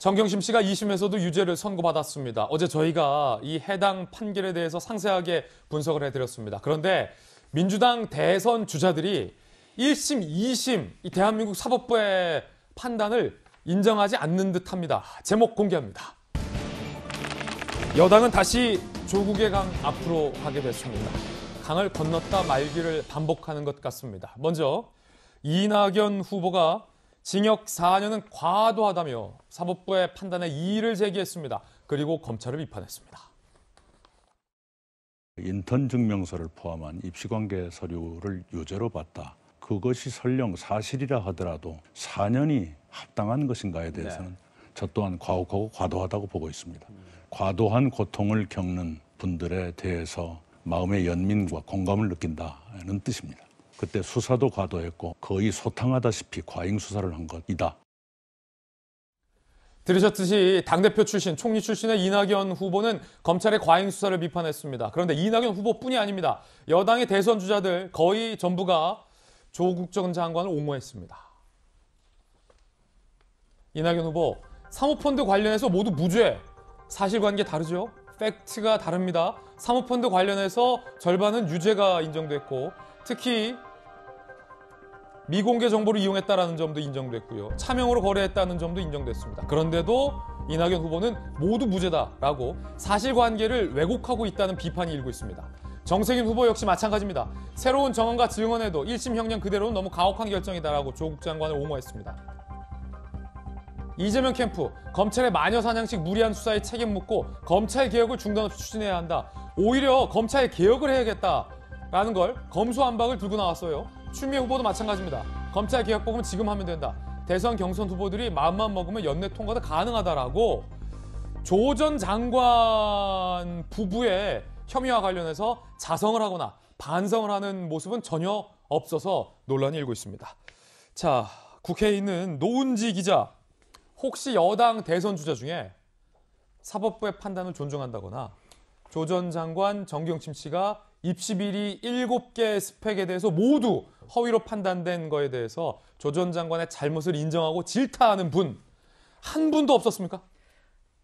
정경심 씨가 2심에서도 유죄를 선고받았습니다. 어제 저희가 이 해당 판결에 대해서 상세하게 분석을 해드렸습니다. 그런데 민주당 대선 주자들이 1심, 2심 이 대한민국 사법부의 판단을 인정하지 않는 듯합니다. 제목 공개합니다. 여당은 다시 조국의 강 앞으로 가게 됐습니다. 강을 건넜다 말기를 반복하는 것 같습니다. 먼저 이낙연 후보가 징역 4년은 과도하다며 사법부의 판단에 이의를 제기했습니다. 그리고 검찰을 비판했습니다. 인턴 증명서를 포함한 입시관계 서류를 유죄로 봤다. 그것이 설령 사실이라 하더라도 4년이 합당한 것인가에 대해서는 저 또한 과혹하고 과도하다고 보고 있습니다. 과도한 고통을 겪는 분들에 대해서 마음의 연민과 공감을 느낀다는 뜻입니다. 그때 수사도 과도했고 거의 소탕하다시피 과잉 수사를 한 것이다. 들으셨듯이 당대표 출신, 총리 출신의 이낙연 후보는 검찰의 과잉 수사를 비판했습니다. 그런데 이낙연 후보뿐이 아닙니다. 여당의 대선 주자들 거의 전부가 조국 전 장관을 옹호했습니다. 이낙연 후보, 사모펀드 관련해서 모두 무죄. 사실관계 다르죠? 팩트가 다릅니다. 사모펀드 관련해서 절반은 유죄가 인정됐고 특히 미공개 정보를 이용했다는 점도 인정됐고요. 차명으로 거래했다는 점도 인정됐습니다. 그런데도 이낙연 후보는 모두 무죄다라고 사실관계를 왜곡하고 있다는 비판이 일고 있습니다. 정세균 후보 역시 마찬가지입니다. 새로운 정황과 증언에도 1심 형량 그대로는 너무 가혹한 결정이다라고 조국 장관을 옹호했습니다. 이재명 캠프, 검찰의 마녀사냥식 무리한 수사에 책임 묻고 검찰 개혁을 중단 없이 추진해야 한다. 오히려 검찰 개혁을 해야겠다라는 걸 검수완박을 들고 나왔어요. 추미애 후보도 마찬가지입니다. 검찰 개혁 보면 지금 하면 된다. 대선 경선 후보들이 마음만 먹으면 연내 통과도 가능하다라고 조 전 장관 부부의 혐의와 관련해서 자성을 하거나 반성을 하는 모습은 전혀 없어서 논란이 일고 있습니다. 자, 국회에 있는 노은지 기자. 혹시 여당 대선 주자 중에 사법부의 판단을 존중한다거나 조 전 장관 정경심 씨가 입시 비리 7개 스펙에 대해서 모두 허위로 판단된 거에 대해서 조 전 장관의 잘못을 인정하고 질타하는 분 한 분도 없었습니까?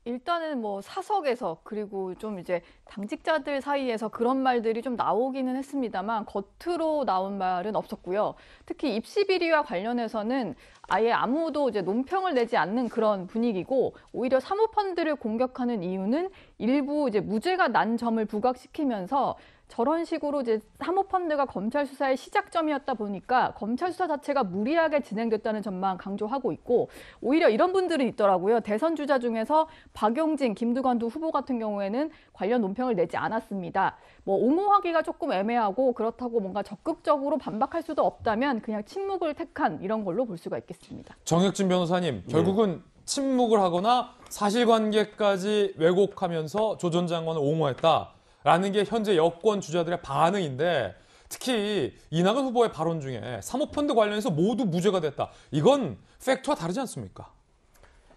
일단은 뭐 사석에서 그리고 좀 이제 당직자들 사이에서 그런 말들이 좀 나오기는 했습니다만 겉으로 나온 말은 없었고요. 특히 입시 비리와 관련해서는 아예 아무도 이제 논평을 내지 않는 그런 분위기고 오히려 사모펀드를 공격하는 이유는 일부 이제 무죄가 난 점을 부각시키면서 저런 식으로 이제 사모펀드가 검찰 수사의 시작점이었다 보니까 검찰 수사 자체가 무리하게 진행됐다는 점만 강조하고 있고 오히려 이런 분들은 있더라고요. 대선 주자 중에서 박용진, 김두관 두 후보 같은 경우에는 관련 논평을 내지 않았습니다. 뭐 옹호하기가 조금 애매하고 그렇다고 뭔가 적극적으로 반박할 수도 없다면 그냥 침묵을 택한 이런 걸로 볼 수가 있겠습니다. 정혁진 변호사님, 결국은 침묵을 하거나 사실관계까지 왜곡하면서 조 전 장관을 옹호했다라는 게 현재 여권 주자들의 반응인데 특히 이낙연 후보의 발언 중에 사모펀드 관련해서 모두 무죄가 됐다. 이건 팩트와 다르지 않습니까?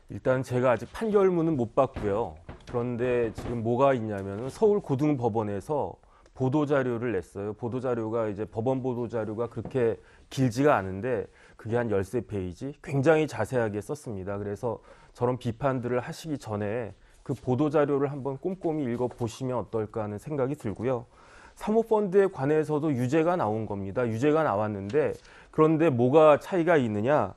일단 제가 아직 판결문은 못 봤고요. 그런데 지금 뭐가 있냐면 서울고등법원에서 보도자료를 냈어요. 보도자료가 이제 법원 보도자료가 그렇게 길지가 않은데 그게 한 13페이지 굉장히 자세하게 썼습니다. 그래서 저런 비판들을 하시기 전에 그 보도자료를 한번 꼼꼼히 읽어보시면 어떨까 하는 생각이 들고요. 사모펀드에 관해서도 유죄가 나온 겁니다. 유죄가 나왔는데 그런데 뭐가 차이가 있느냐.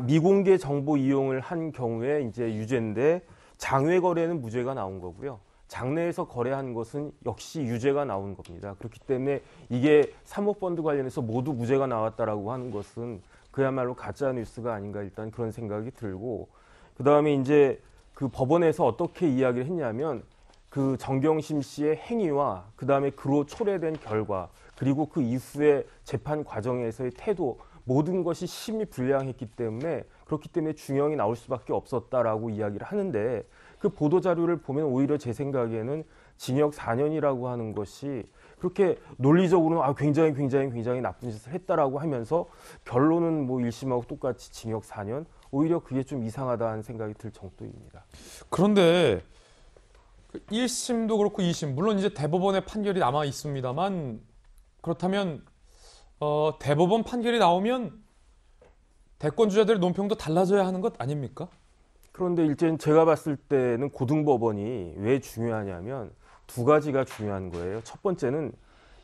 미공개 정보 이용을 한 경우에 이제 유죄인데 장외 거래는 무죄가 나온 거고요. 장내에서 거래한 것은 역시 유죄가 나온 겁니다. 그렇기 때문에 이게 사모펀드 관련해서 모두 무죄가 나왔다라고 하는 것은 그야말로 가짜 뉴스가 아닌가 일단 그런 생각이 들고 그다음에 이제 그 법원에서 어떻게 이야기를 했냐면 그 정경심 씨의 행위와 그다음에 그로 초래된 결과 그리고 그 이후에 재판 과정에서의 태도 모든 것이 심히 불량했기 때문에 그렇기 때문에 중형이 나올 수밖에 없었다라고 이야기를 하는데 그 보도자료를 보면 오히려 제 생각에는 징역 4년이라고 하는 것이 그렇게 논리적으로는 굉장히 나쁜 짓을 했다라고 하면서 결론은 뭐 1심하고 똑같이 징역 4년 오히려 그게 좀 이상하다는 생각이 들 정도입니다. 그런데 1심도 그렇고 2심 물론 이제 대법원의 판결이 남아 있습니다만 그렇다면 대법원 판결이 나오면 대권 주자들의 논평도 달라져야 하는 것 아닙니까? 그런데 일단 제가 봤을 때는 고등법원이 왜 중요하냐면 두 가지가 중요한 거예요. 첫 번째는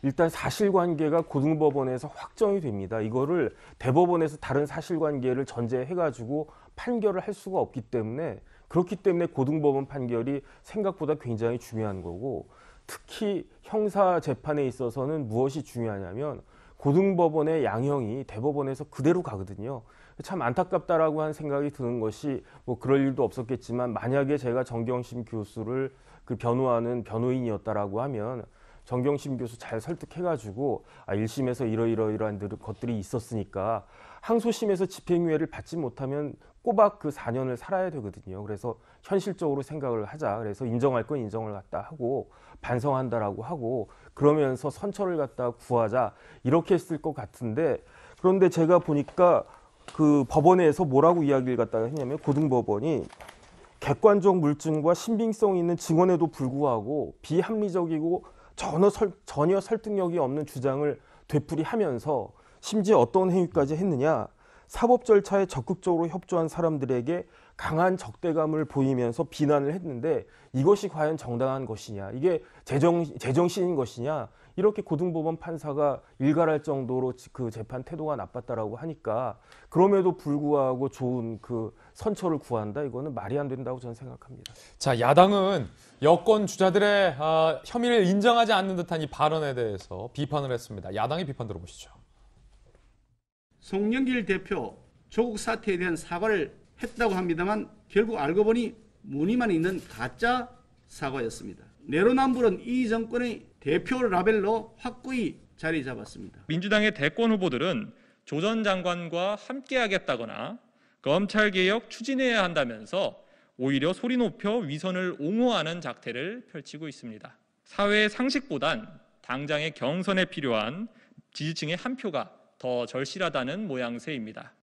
일단 사실관계가 고등법원에서 확정이 됩니다. 이거를 대법원에서 다른 사실관계를 전제해가지고 판결을 할 수가 없기 때문에, 그렇기 때문에 고등법원 판결이 생각보다 굉장히 중요한 거고, 특히 형사 재판에 있어서는 무엇이 중요하냐면 고등법원의 양형이 대법원에서 그대로 가거든요. 참 안타깝다라고 하는 생각이 드는 것이, 뭐 그럴 일도 없었겠지만 만약에 제가 정경심 교수를 그 변호하는 변호인이었다라고 하면 정경심 교수 잘 설득해가지고 1심에서 이러이러한 것들이 있었으니까 항소심에서 집행유예를 받지 못하면 꼬박 그 4년을 살아야 되거든요. 그래서 현실적으로 생각을 하자. 그래서 인정할 건 인정을 갖다 하고 반성한다라고 하고 그러면서 선처를 갖다 구하자. 이렇게 했을 것 같은데, 그런데 제가 보니까 그 법원에서 뭐라고 이야기를 갖다가 했냐면 고등법원이 객관적 물증과 신빙성 있는 증언에도 불구하고 비합리적이고 전혀 설득력이 없는 주장을 되풀이하면서 심지어 어떤 행위까지 했느냐, 사법 절차에 적극적으로 협조한 사람들에게 강한 적대감을 보이면서 비난을 했는데 이것이 과연 정당한 것이냐, 이게 제정신인 것이냐, 이렇게 고등법원 판사가 일갈할 정도로 그 재판 태도가 나빴다라고 하니까 그럼에도 불구하고 좋은 그 선처를 구한다, 이거는 말이 안 된다고 저는 생각합니다. 자, 야당은 여권 주자들의 혐의를 인정하지 않는 듯한 이 발언에 대해서 비판을 했습니다. 야당의 비판 들어보시죠. 송영길 대표 조국 사태에 대한 사과를 했다고 합니다만 결국 알고 보니 무늬만 있는 가짜 사과였습니다. 내로남불은 이 정권의 대표 라벨로 확고히 자리 잡았습니다. 민주당의 대권 후보들은 조 전 장관과 함께하겠다거나 검찰개혁 추진해야 한다면서 오히려 소리 높여 위선을 옹호하는 작태를 펼치고 있습니다. 사회의 상식보단 당장의 경선에 필요한 지지층의 한 표가 더 절실하다는 모양새입니다.